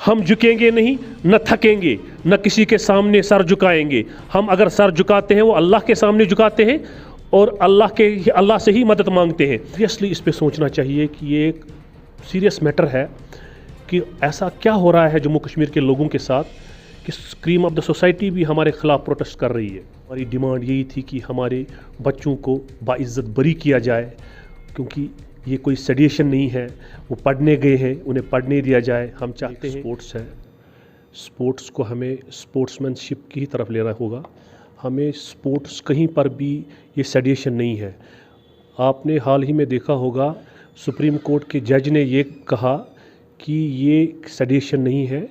हम झुकेंगे नहीं, न थकेंगे, न किसी के सामने सर झुकाएंगे। हम अगर सर झुकाते हैं वो अल्लाह के सामने झुकाते हैं और अल्लाह से ही मदद मांगते हैं। सीरियसली इस पे सोचना चाहिए कि ये एक सीरियस मैटर है कि ऐसा क्या हो रहा है जम्मू कश्मीर के लोगों के साथ कि क्रीम ऑफ द सोसाइटी भी हमारे ख़िलाफ़ प्रोटेस्ट कर रही है। हमारी डिमांड यही थी कि हमारे बच्चों को बाइज़्ज़त बरी किया जाए, क्योंकि ये कोई सेडिएशन नहीं है। वो पढ़ने गए हैं, उन्हें पढ़ने दिया जाए। हम चाहते हैं स्पोर्ट्स है, स्पोर्ट्स को हमें स्पोर्ट्समैनशिप की ही तरफ लेना होगा। हमें स्पोर्ट्स कहीं पर भी ये सेडिएशन नहीं है। आपने हाल ही में देखा होगा सुप्रीम कोर्ट के जज ने ये कहा कि ये सेडिएशन नहीं है।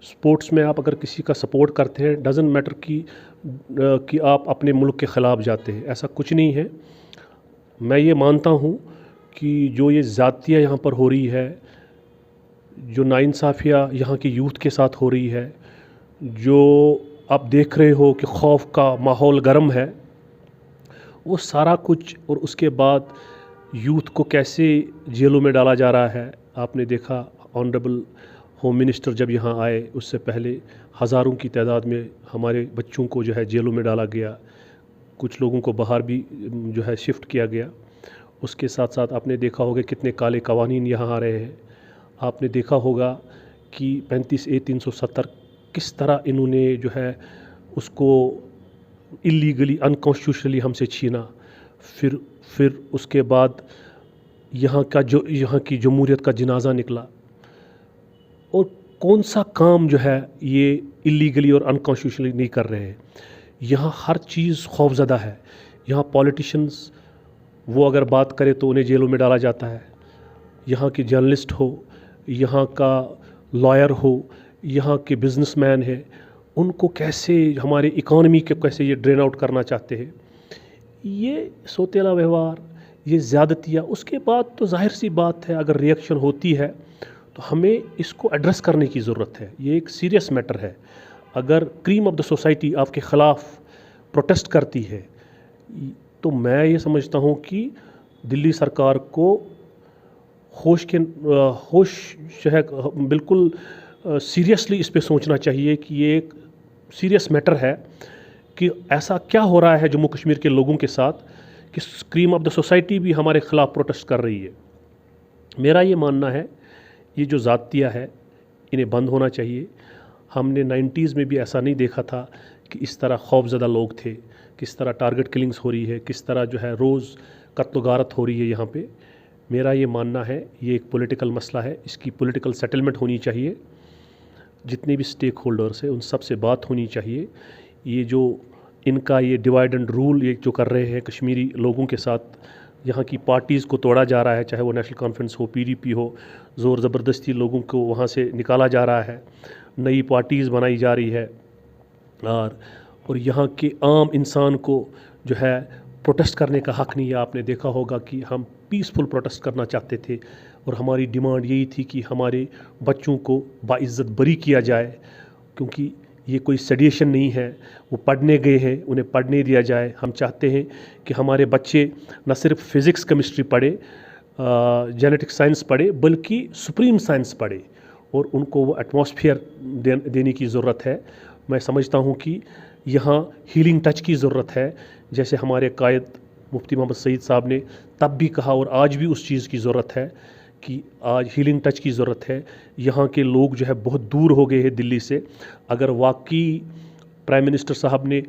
स्पोर्ट्स में आप अगर किसी का सपोर्ट करते हैं, डज़न्ट मैटर कि आप अपने मुल्क के ख़िलाफ़ जाते हैं, ऐसा कुछ नहीं है। मैं ये मानता हूँ कि जो ये ज़्यादतियाँ यहाँ पर हो रही है, जो नाइंसाफ़ियाँ यहाँ के यूथ के साथ हो रही है, जो आप देख रहे हो कि खौफ का माहौल गर्म है, वो सारा कुछ, और उसके बाद यूथ को कैसे जेलों में डाला जा रहा है। आपने देखा ऑनरेबल होम मिनिस्टर जब यहाँ आए, उससे पहले हज़ारों की तादाद में हमारे बच्चों को जो है जेलों में डाला गया। कुछ लोगों को बाहर भी जो है शिफ्ट किया गया। उसके साथ साथ आपने देखा होगा कितने काले कवानीन यहाँ आ रहे हैं। आपने देखा होगा कि 35A 370 किस तरह इन्होंने जो है उसको इलीगली अनकॉन्स्टिट्यूशनली हमसे छीना। फिर उसके बाद यहाँ की जमहूरियत का जनाजा निकला। और कौन सा काम जो है ये इलीगली और अनकॉन्स्टिट्यूशनली नहीं कर रहे हैं। यहाँ हर चीज़ खौफज़दा है। यहाँ पॉलिटिशियंस वो अगर बात करे तो उन्हें जेलों में डाला जाता है। यहाँ के जर्नलिस्ट हो, यहाँ का लॉयर हो, यहाँ के बिजनेसमैन हैं, उनको कैसे हमारे इकॉनमी के कैसे ये ड्रेन आउट करना चाहते हैं। ये सोतेला व्यवहार, ये ज़्यादतियाँ, उसके बाद तो जाहिर सी बात है अगर रिएक्शन होती है तो हमें इसको एड्रेस करने की ज़रूरत है। ये एक सीरियस मैटर है। अगर क्रीम ऑफ द सोसाइटी आपके ख़िलाफ़ प्रोटेस्ट करती है तो मैं ये समझता हूँ कि दिल्ली सरकार को होश जो है बिल्कुल सीरियसली इस पे सोचना चाहिए कि ये एक सीरियस मैटर है कि ऐसा क्या हो रहा है जम्मू कश्मीर के लोगों के साथ कि क्रीम ऑफ द सोसाइटी भी हमारे ख़िलाफ़ प्रोटेस्ट कर रही है। मेरा ये मानना है ये जो ज़ातियाँ है इन्हें बंद होना चाहिए। हमने 90s में भी ऐसा नहीं देखा था कि इस तरह खौफज़दा लोग थे, किस तरह टारगेट किलिंग्स हो रही है, किस तरह जो है रोज़ कत्ल गारत हो रही है यहाँ पे। मेरा ये मानना है ये एक पॉलिटिकल मसला है, इसकी पॉलिटिकल सेटलमेंट होनी चाहिए। जितने भी स्टेक होल्डर्स हैं उन सब से बात होनी चाहिए। ये जो इनका ये डिवाइड एंड रूल ये जो कर रहे हैं कश्मीरी लोगों के साथ, यहाँ की पार्टीज़ को तोड़ा जा रहा है, चाहे वो नेशनल कॉन्फ्रेंस हो, PDP हो, ज़ोर ज़बरदस्ती लोगों को वहाँ से निकाला जा रहा है, नई पार्टीज़ बनाई जा रही है। और यहाँ के आम इंसान को जो है प्रोटेस्ट करने का हक़ नहीं है। आपने देखा होगा कि हम पीसफुल प्रोटेस्ट करना चाहते थे और हमारी डिमांड यही थी कि हमारे बच्चों को बाइज़्ज़त बरी किया जाए, क्योंकि ये कोई सेडिएशन नहीं है। वो पढ़ने गए हैं, उन्हें पढ़ने दिया जाए। हम चाहते हैं कि हमारे बच्चे न सिर्फ फ़िज़िक्स केमिस्ट्री पढ़े, जेनेटिक साइंस पढ़े, बल्कि सुप्रीम साइंस पढ़े और उनको वो एटमॉस्फेयर देने की ज़रूरत है। मैं समझता हूँ कि यहाँ हीलिंग टच की ज़रूरत है, जैसे हमारे कायद मुफ्ती मोहम्मद सईद साहब ने तब भी कहा और आज भी उस चीज़ की ज़रूरत है कि आज हीलिंग टच की ज़रूरत है। यहाँ के लोग जो है बहुत दूर हो गए हैं दिल्ली से। अगर वाकई प्राइम मिनिस्टर साहब ने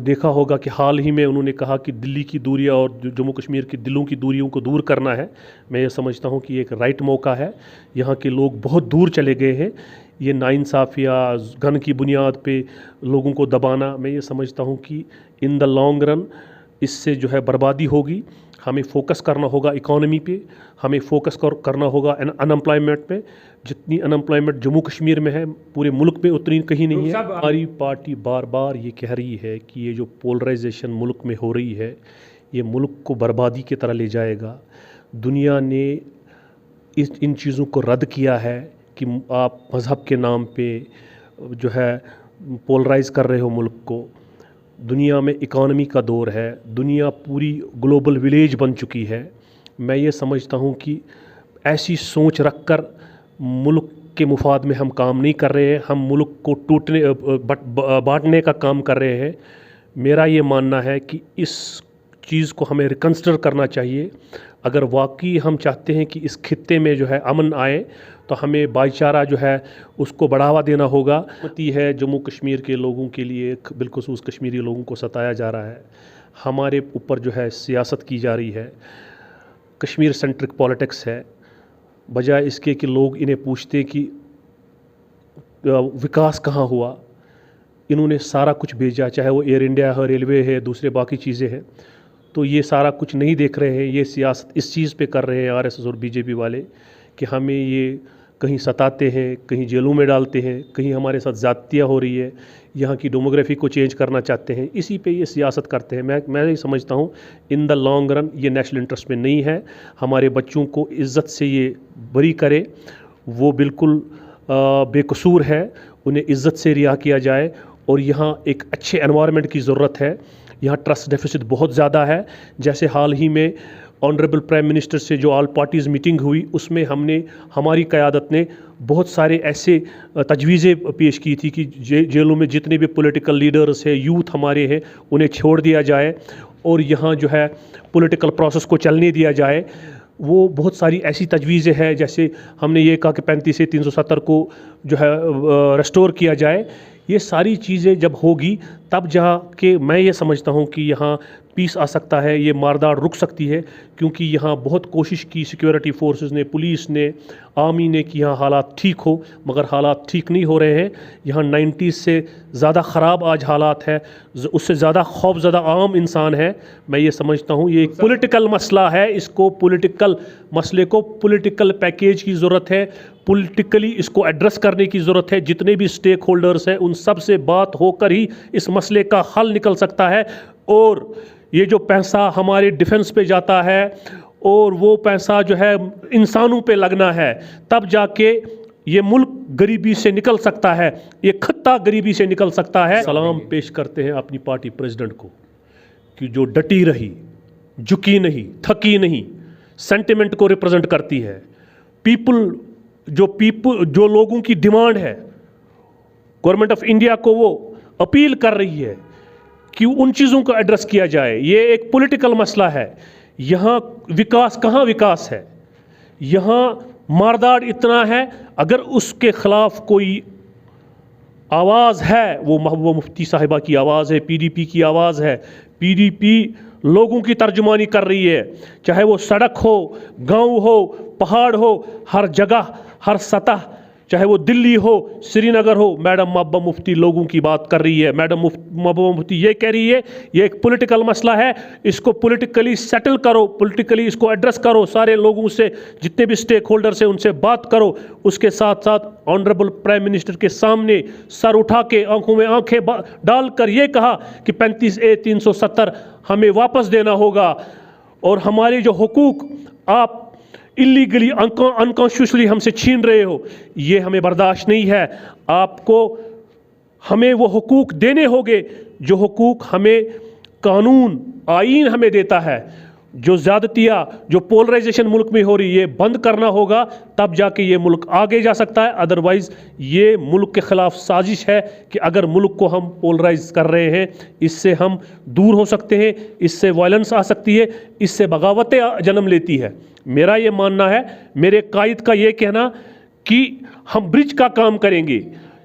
देखा होगा कि हाल ही में उन्होंने कहा कि दिल्ली की दूरियां और जम्मू कश्मीर के दिलों की दूरियों को दूर करना है। मैं ये समझता हूँ कि एक राइट मौका है। यहाँ के लोग बहुत दूर चले गए हैं। ये नाइंसाफ़िया गन की बुनियाद पे लोगों को दबाना, मैं ये समझता हूँ कि इन द लॉन्ग रन इससे जो है बर्बादी होगी। हमें फोकस करना होगा इकॉनमी पे, हमें फोकस करना होगा अनएम्प्लॉयमेंट पे। जितनी अनएम्प्लॉयमेंट जम्मू कश्मीर में है पूरे मुल्क में उतनी कहीं नहीं है। हमारी पार्टी बार बार ये कह रही है कि ये जो पोलराइजेशन मुल्क में हो रही है ये मुल्क को बर्बादी की तरह ले जाएगा। दुनिया ने इन चीज़ों को रद्द किया है कि आप मज़हब के नाम पे जो है पोलराइज़ कर रहे हो मुल्क को। दुनिया में इकॉनमी का दौर है, दुनिया पूरी ग्लोबल विलेज बन चुकी है। मैं ये समझता हूँ कि ऐसी सोच रखकर मुल्क के मुफाद में हम काम नहीं कर रहे हैं, हम मुल्क को बांटने का काम कर रहे हैं। मेरा ये मानना है कि इस चीज़ को हमें रिकंसिडर करना चाहिए। अगर वाकई हम चाहते हैं कि इस खित्ते में जो है अमन आए तो हमें भाईचारा जो है उसको बढ़ावा देना होगा। है जम्मू कश्मीर के लोगों के लिए, बिलखुसूस कश्मीरी लोगों को सताया जा रहा है, हमारे ऊपर जो है सियासत की जा रही है, कश्मीर सेंट्रिक पॉलिटिक्स है, बजाय इसके कि लोग इन्हें पूछते कि विकास कहाँ हुआ। इन्होंने सारा कुछ भेजा, चाहे वो एयर इंडिया है, रेलवे है, दूसरे बाकी चीज़ें हैं, तो ये सारा कुछ नहीं देख रहे हैं। ये सियासत इस चीज़ पे कर रहे हैं आरएसएस और बीजेपी वाले कि हमें ये कहीं सताते हैं, कहीं जेलों में डालते हैं, कहीं हमारे साथ ज़्यादतियाँ हो रही है, यहाँ की डेमोग्राफी को चेंज करना चाहते हैं, इसी पे ये सियासत करते हैं। मैं ये समझता हूँ इन द लॉन्ग रन ये नेशनल इंटरेस्ट में नहीं है। हमारे बच्चों को इज़्ज़त से ये बरी करे, वो बिल्कुल बेकसूर है, उन्हें इज़्ज़त से रिहा किया जाए। और यहाँ एक अच्छे एनवायरनमेंट की ज़रूरत है। यहाँ ट्रस्ट डेफिसिट बहुत ज़्यादा है। जैसे हाल ही में ऑनरेबल प्राइम मिनिस्टर से जो ऑल पार्टीज़ मीटिंग हुई, उसमें हमारी क़यादत ने बहुत सारे ऐसे तजवीज़ें पेश की थी कि जेलों में जितने भी पॉलिटिकल लीडर्स हैं, यूथ हमारे हैं, उन्हें छोड़ दिया जाए और यहाँ जो है पॉलिटिकल प्रोसेस को चलने दिया जाए। वो बहुत सारी ऐसी तजवीज़ें हैं, जैसे हमने ये कहा कि 35 से 370 को जो है रेस्टोर किया जाए। ये सारी चीज़ें जब होगी तब जाके मैं ये समझता हूँ कि यहाँ पीस आ सकता है, ये मारदाड़ रुक सकती है। क्योंकि यहाँ बहुत कोशिश की सिक्योरिटी फोर्सेस ने, पुलिस ने, आर्मी ने कि यहाँ हालात ठीक हो, मगर हालात ठीक नहीं हो रहे हैं। यहाँ 90s से ज़्यादा ख़राब आज हालात है, उससे ज़्यादा खौफज़दा आम इंसान है। मैं ये समझता हूँ ये एक पॉलिटिकल मसला है, इसको पॉलिटिकल मसले को पॉलिटिकल पैकेज की ज़रूरत है, पॉलिटिकली इसको एड्रेस करने की ज़रूरत है। जितने भी स्टेक होल्डर्स हैं उन सब से बात होकर ही इस मसले का हल निकल सकता है। और ये जो पैसा हमारे डिफेंस पे जाता है और वो पैसा जो है इंसानों पे लगना है, तब जाके ये मुल्क गरीबी से निकल सकता है, ये खत्ता गरीबी से निकल सकता है। सलाम पेश करते हैं अपनी पार्टी प्रेसिडेंट को कि जो डटी रही, झुकी नहीं, थकी नहीं, सेंटिमेंट को रिप्रेजेंट करती है। जो लोगों की डिमांड है, गवर्नमेंट ऑफ इंडिया को वो अपील कर रही है कि उन चीज़ों को एड्रेस किया जाए। ये एक पॉलिटिकल मसला है। यहाँ विकास कहाँ विकास है, यहाँ मारदाड़ इतना है। अगर उसके ख़िलाफ़ कोई आवाज़ है, वो महबूबा मुफ्ती साहिबा की आवाज़ है, पीडीपी की आवाज़ है। पीडीपी लोगों की तर्जुमानी कर रही है, चाहे वो सड़क हो, गांव हो, पहाड़ हो, हर जगह, हर सतह, चाहे वो दिल्ली हो, श्रीनगर हो, मैडम महबूबा मुफ्ती लोगों की बात कर रही है। मैडम महबूबा मुफ्ती ये कह रही है ये एक पॉलिटिकल मसला है, इसको पॉलिटिकली सेटल करो, पॉलिटिकली इसको एड्रेस करो, सारे लोगों से, जितने भी स्टेक होल्डर्स हैं उनसे बात करो। उसके साथ साथ ऑनरेबल प्राइम मिनिस्टर के सामने सर उठा के, आंखों में आंखें डालकर ये कहा कि 35A 370 हमें वापस देना होगा और हमारे जो हुकूक आप इलीगली अनकॉन्स्टिट्यूशनली हमसे छीन रहे हो, ये हमें बर्दाश्त नहीं है। आपको हमें वो हुकूक देने होंगे जो हुकूक हमें कानून, आईन हमें देता है। जो ज़्यादतियाँ, जो पोलराइजेशन मुल्क में हो रही है, बंद करना होगा, तब जाके ये मुल्क आगे जा सकता है। अदरवाइज़ ये मुल्क के ख़िलाफ़ साजिश है कि अगर मुल्क को हम पोलराइज कर रहे हैं, इससे हम दूर हो सकते हैं, इससे वायलेंस आ सकती है, इससे बगावतें जन्म लेती है। मेरा ये मानना है, मेरे कायद का ये कहना कि हम ब्रिज का काम करेंगे।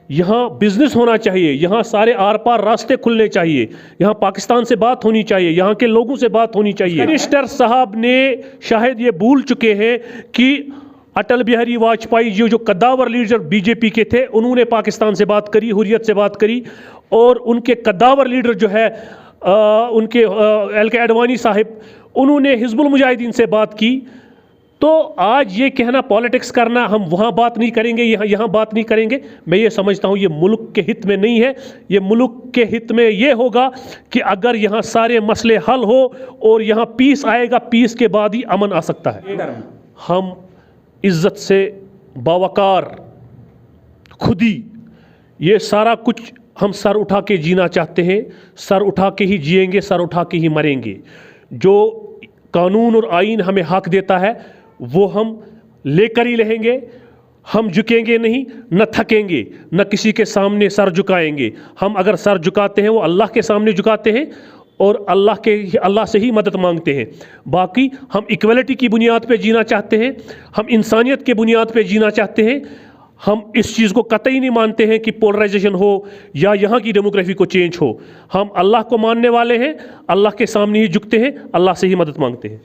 यहाँ बिजनेस होना चाहिए, यहाँ सारे आर पार रास्ते खुलने चाहिए, यहाँ पाकिस्तान से बात होनी चाहिए, यहाँ के लोगों से बात होनी चाहिए। मिनिस्टर साहब ने शायद ये भूल चुके हैं कि अटल बिहारी वाजपेयी जी जो कद्दावर लीडर बीजेपी के थे, उन्होंने पाकिस्तान से बात करी, हुर्रियत से बात करी। और उनके कद्दावर लीडर जो है उनके LK आडवाणी साहिब, उन्होंने हिजबुल मुजाहिदीन से बात की। तो आज ये कहना, पॉलिटिक्स करना, हम वहाँ बात नहीं करेंगे, यहाँ बात नहीं करेंगे, मैं ये समझता हूँ ये मुल्क के हित में नहीं है। ये मुल्क के हित में ये होगा कि अगर यहाँ सारे मसले हल हो और यहाँ पीस आएगा, पीस के बाद ही अमन आ सकता है। हम इज़्ज़त से, बावकार, खुदी, ये सारा कुछ हम सर उठा के जीना चाहते हैं, सर उठा के ही जिएंगे, सर उठा के ही मरेंगे। जो कानून और आईन हमें हक देता है वो हम लेकर ही रहेंगे। हम झुकेंगे नहीं, न थकेंगे, न किसी के सामने सर झुकाएंगे। हम अगर सर झुकाते हैं वो अल्लाह के सामने झुकाते हैं और अल्लाह से ही मदद मांगते हैं। बाकी हम इक्वलिटी की बुनियाद पे जीना चाहते हैं, हम इंसानियत के बुनियाद पे जीना चाहते हैं। हम इस चीज़ को कतई नहीं मानते हैं कि पोलराइजेशन हो या यहाँ की डेमोग्राफी को चेंज हो। हम अल्लाह को मानने वाले हैं, अल्लाह के सामने ही झुकते हैं, अल्लाह से ही मदद मांगते हैं।